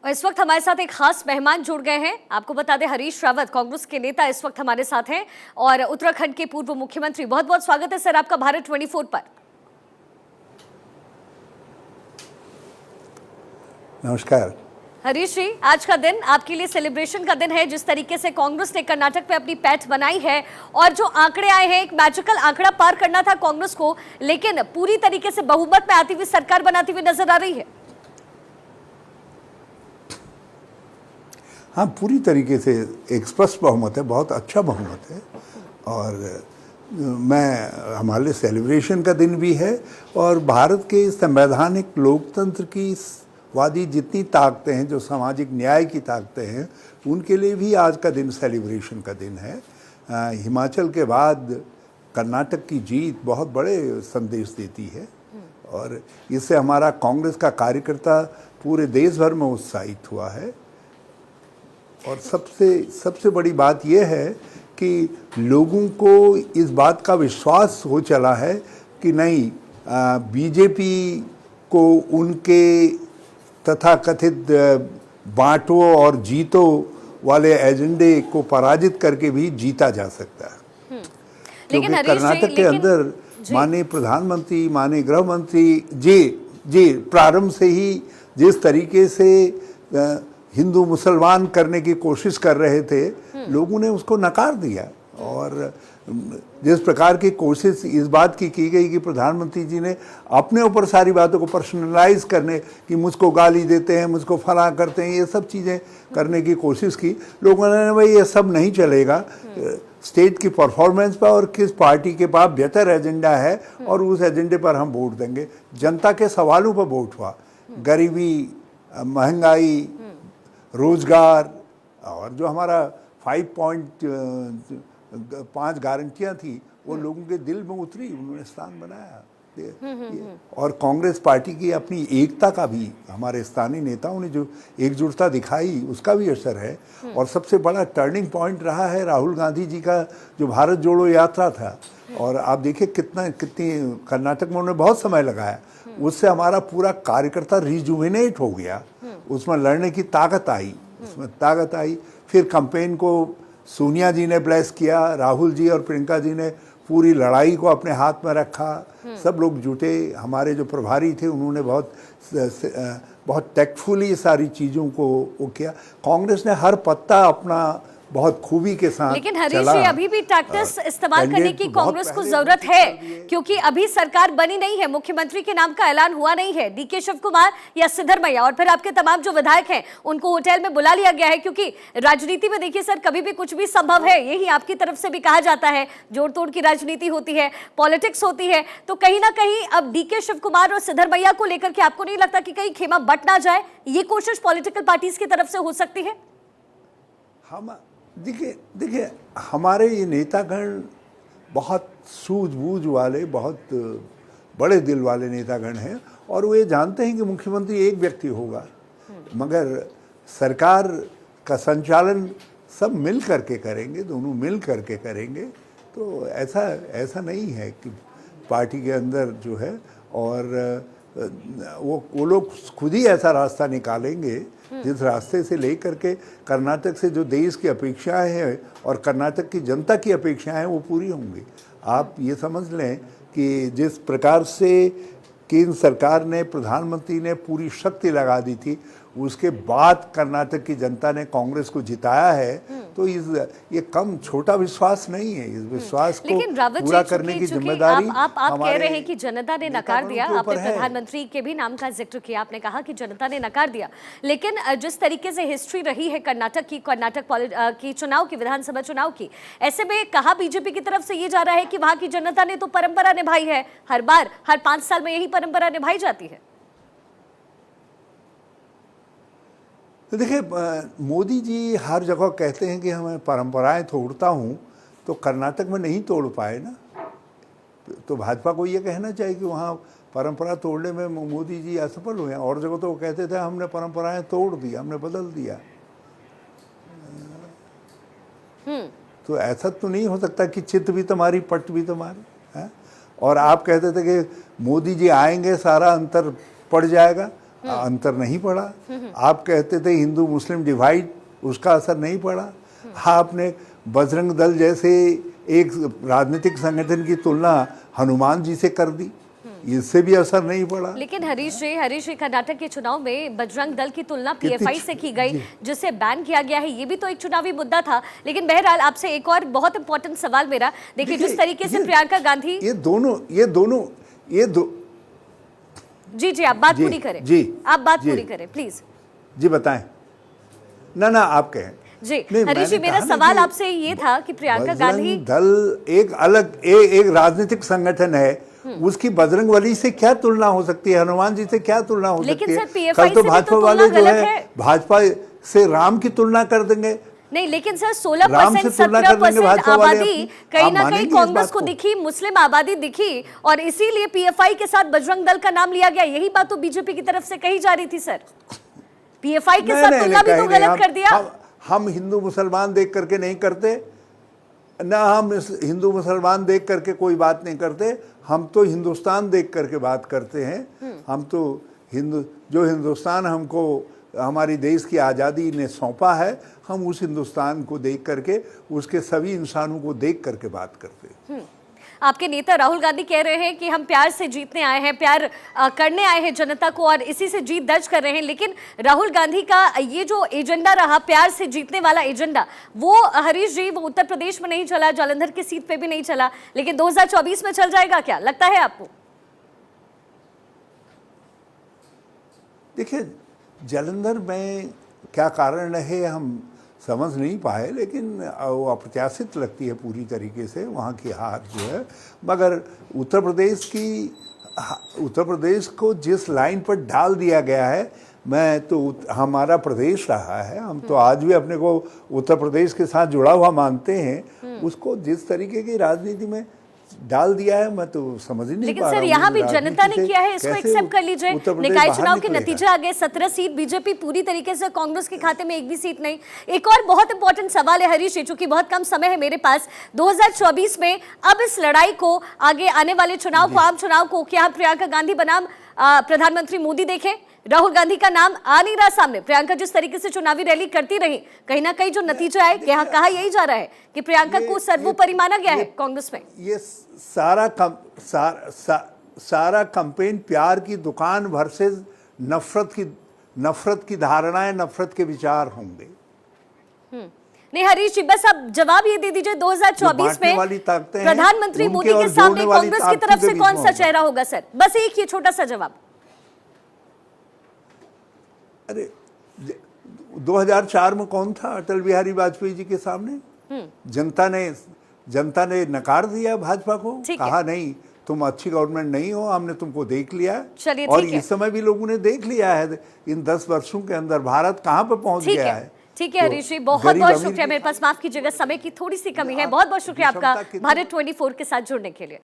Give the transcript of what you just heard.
और इस वक्त हमारे साथ एक खास मेहमान जुड़ गए हैं। आपको बता दें, हरीश रावत कांग्रेस के नेता इस वक्त हमारे साथ हैं और उत्तराखंड के पूर्व मुख्यमंत्री। बहुत बहुत स्वागत है सर आपका भारत 24 पर। नमस्कार हरीश जी, आज का दिन आपके लिए सेलिब्रेशन का दिन है। जिस तरीके से कांग्रेस ने कर्नाटक पे अपनी पैठ बनाई है और जो आंकड़े आए हैं, एक मैजिकल आंकड़ा पार करना था कांग्रेस को, लेकिन पूरी तरीके से बहुमत में आती हुई सरकार बनाती हुई नजर आ रही है। हाँ, पूरी तरीके से एक स्पष्ट बहुमत है, बहुत अच्छा बहुमत है। और हमारे लिए सेलिब्रेशन का दिन भी है। और भारत के संवैधानिक लोकतंत्र की वादी जितनी ताकतें हैं, जो सामाजिक न्याय की ताकतें हैं, उनके लिए भी आज का दिन सेलिब्रेशन का दिन है। हिमाचल के बाद कर्नाटक की जीत बहुत बड़े संदेश देती है और इससे हमारा कांग्रेस का कार्यकर्ता पूरे देश भर में उत्साहित हुआ है। और सबसे बड़ी बात यह है कि लोगों को इस बात का विश्वास हो चला है कि नहीं, बीजेपी को उनके तथाकथित बांटो और जीतो वाले एजेंडे को पराजित करके भी जीता जा सकता है। क्योंकि कर्नाटक के अंदर माननीय प्रधानमंत्री, माननीय गृह मंत्री जी प्रारंभ से ही जिस तरीके से हिंदू मुसलमान करने की कोशिश कर रहे थे, लोगों ने उसको नकार दिया। और जिस प्रकार की कोशिश इस बात की गई कि प्रधानमंत्री जी ने अपने ऊपर सारी बातों को पर्सनलाइज करने कि मुझको गाली देते हैं, मुझको फला करते हैं, ये सब चीज़ें करने की कोशिश की। लोगों ने भाई ये सब नहीं चलेगा, स्टेट की परफॉर्मेंस पर और किस पार्टी के पास बेहतर एजेंडा है और उस एजेंडे पर हम वोट देंगे। जनता के सवालों पर वोट हुआ, गरीबी, महंगाई, रोजगार और जो हमारा 5 गारंटियां थी, वो लोगों के दिल में उतरी, उन्होंने स्थान बनाया। और कांग्रेस पार्टी की अपनी एकता का भी, हमारे स्थानीय नेताओं ने जो एकजुटता दिखाई, उसका भी असर है। और सबसे बड़ा टर्निंग पॉइंट रहा है राहुल गांधी जी का जो भारत जोड़ो यात्रा था। और आप देखिए कितनी कर्नाटक में उन्होंने बहुत समय लगाया, उससे हमारा पूरा कार्यकर्ता रिजुविनेट हो गया, उसमें लड़ने की ताकत आई। फिर कैंपेन को सोनिया जी ने ब्लेस किया, राहुल जी और प्रियंका जी ने पूरी लड़ाई को अपने हाथ में रखा, सब लोग जुटे। हमारे जो प्रभारी थे उन्होंने बहुत टैक्टफुली सारी चीज़ों को वो किया। कांग्रेस ने हर पत्ता अपना बहुत खूबी के साथ, लेकिन हरीश जी, अभी भी टैक्टिस इस्तेमाल करने की कांग्रेस को जरूरत है, क्योंकि अभी सरकार बनी नहीं है, मुख्यमंत्री के नाम का ऐलान हुआ नहीं है। डीके शिव कुमार या सिद्धरमैया और फिर आपके तमाम जो विधायक हैं, उनको होटल में बुला लिया गया है, क्योंकि राजनीति में देखिए सर, कभी भी कुछ भी संभव है। यही आपकी तरफ से भी कहा जाता है, जोड़ तोड़ की राजनीति होती है, पॉलिटिक्स होती है। तो कहीं ना कहीं अब डीके शिव कुमार और सिद्धरमैया को लेकर के आपको नहीं लगता कि कहीं खेमा बट ना जाए? ये कोशिश पॉलिटिकल पार्टीज की तरफ से हो सकती है? हम देखिए हमारे ये नेतागण बहुत सूझबूझ वाले, बहुत बड़े दिल वाले नेतागण हैं और वो ये जानते हैं कि मुख्यमंत्री एक व्यक्ति होगा, मगर सरकार का संचालन सब मिल करके करेंगे, दोनों मिल करके करेंगे। तो ऐसा नहीं है कि पार्टी के अंदर जो है, और वो लोग खुद ही ऐसा रास्ता निकालेंगे जिस रास्ते से लेकर के कर्नाटक से जो देश की अपेक्षाएं हैं और कर्नाटक की जनता की अपेक्षाएं हैं, वो पूरी होंगी। आप ये समझ लें कि जिस प्रकार से केंद्र सरकार ने, प्रधानमंत्री ने पूरी शक्ति लगा दी थी, उसके बाद कर्नाटक की जनता ने कांग्रेस को जिताया है, तो ये कम छोटा विश्वास नहीं है। इस विश्वास को पूरा करने की जिम्मेदारी आप कह रहे हैं कि जनता ने नकार दिया। आपने प्रधानमंत्री के भी नाम का जिक्र किया, आपने कहा कि जनता ने नकार दिया, लेकिन जिस तरीके से हिस्ट्री रही है कर्नाटक की चुनाव की, विधानसभा चुनाव की, ऐसे में कहा बीजेपी की तरफ से ये जा रहा है कि वहां की जनता ने तो परंपरा निभाई है, हर बार हर 5 साल में यही परंपरा निभाई जाती है। तो देखिए, मोदी जी हर जगह कहते हैं कि हमें परंपराएं तोड़ता हूं, तो कर्नाटक में नहीं तोड़ पाए ना। तो भाजपा को ये कहना चाहिए कि वहाँ परंपरा तोड़ने में मोदी जी असफल हुए। और जगह तो वो कहते थे हमने परंपराएं तोड़ दी, हमने बदल दिया। तो ऐसा तो नहीं हो सकता कि चित्त भी तुम्हारी पट भी तुम्हारी है। और आप कहते थे कि मोदी जी आएंगे सारा अंतर पड़ जाएगा, अंतर नहीं पड़ा। आप कहते थे हिंदू मुस्लिम डिवाइड, उसका असर नहीं पड़ा। आपने बजरंग दल जैसे एक राजनीतिक संगठन की तुलना हनुमान जी से कर दी, इससे भी असर नहीं पड़ा। लेकिन हरीश जी कर्नाटक के चुनाव में बजरंग दल की तुलना पीएफआई से की गई, जिसे बैन किया गया है, ये भी तो एक चुनावी मुद्दा था। लेकिन बहरहाल आपसे एक और बहुत इंपॉर्टेंट सवाल मेरा, देखिए जिस तरीके से प्रियंका गांधी ये दोनों जी आप बात पूरी करें। आप बात पूरी करें प्लीज। जी बताएं। ना आप कहें। जी हरीश जी, मेरा सवाल आपसे ये था कि प्रियंका गांधी दल एक अलग एक राजनीतिक संगठन है, उसकी बजरंगबली से क्या तुलना हो सकती है, हनुमान जी से क्या तुलना हो सकती है? कल तो भाजपा वाले जो है भाजपा से राम की तुलना कर देंगे। नहीं, लेकिन सर 16% 17% आबादी कहीं ना कहीं कांग्रेस को दिखी, मुस्लिम आबादी दिखी, और इसीलिए पीएफआई के साथ बजरंग दल का नाम लिया गया। यही बात तो बीजेपी की तरफ से कही जा रही थी सर। पीएफआई के साथ तुलना भी तो गलत कर दिया। हम हिंदू मुसलमान देख करके नहीं करते ना, हम हिंदू मुसलमान देख करके कोई बात नहीं करते, हम तो हिंदुस्तान देख करके बात करते हैं। हम तो जो हिंदुस्तान हमको हमारी देश की आज़ादी ने सौंपा है, हम उस हिंदुस्तान को देख करके, उसके सभी इंसानों को देख करके बात करते हैं। आपके नेता राहुल गांधी कह रहे हैं कि हम प्यार से जीतने आए हैं, प्यार करने आए हैं जनता को, और इसी से जीत दर्ज कर रहे हैं। लेकिन राहुल गांधी का ये जो एजेंडा रहा, प्यार से जीतने वाला एजेंडा, वो हरीश जी वो उत्तर प्रदेश में नहीं चला, जालंधर की सीट पे भी नहीं चला, लेकिन 2024 में चल जाएगा क्या लगता है आपको? देखिए, जालंधर में क्या कारण रहे हम समझ नहीं पाए, लेकिन वो अप्रत्याशित लगती है पूरी तरीके से वहाँ की हार जो है। मगर उत्तर प्रदेश को जिस लाइन पर डाल दिया गया है, मैं तो हमारा प्रदेश रहा है, हम तो आज भी अपने को उत्तर प्रदेश के साथ जुड़ा हुआ मानते हैं। उसको जिस तरीके की राजनीति में डाल दिया है, मैं तो समझ ही नहीं लेकिन पा रहा सर हूँ। यहाँ भी जनता ने किया है, इसको एक्सेप्ट कर लीजिए। निकाय चुनाव के नतीजे आ गए, 17 सीट बीजेपी पूरी तरीके से, कांग्रेस के खाते में एक भी सीट नहीं। एक और बहुत इंपॉर्टेंट सवाल है हरीश जी, चूंकि बहुत कम समय है मेरे पास, 2024 में अब इस लड़ाई को, आगे आने वाले चुनाव को, आम चुनाव को, क्या प्रियंका गांधी बनाम प्रधानमंत्री मोदी देखें? राहुल गांधी का नाम आ नहीं रहा सामने। प्रियंका जिस तरीके से चुनावी रैली करती रही, कहीं ना कहीं जो नतीजा है, कहा यही जा रहा है कि प्रियंका को सर्वोपरि माना गया है कांग्रेस में। ये सारा कैंपेन प्यार की दुकान वर्सेस नफरत की धारणाएं, नफरत के विचार होंगे। नहीं हरीश जी, बस अब जवाब ये दे दीजिए, 2024 में प्रधानमंत्री मोदी के सामने कांग्रेस की तरफ से कौन सा चेहरा होगा सर? बस एक ये छोटा सा जवाब। अरे 2004 में कौन था अटल बिहारी वाजपेयी जी के सामने? जनता ने नकार दिया भाजपा को, कहा नहीं तुम अच्छी गवर्नमेंट नहीं हो, हमने तुमको देख लिया। और इस समय भी लोगों ने देख लिया है, इन 10 वर्षों के अंदर भारत कहां पर पहुंच गया है। ठीक है हरीश जी, बहुत बहुत शुक्रिया। मेरे पास माफ कीजिएगा, समय की थोड़ी सी कमी है। बहुत बहुत शुक्रिया आपका भारत 24 के साथ जुड़ने के लिए।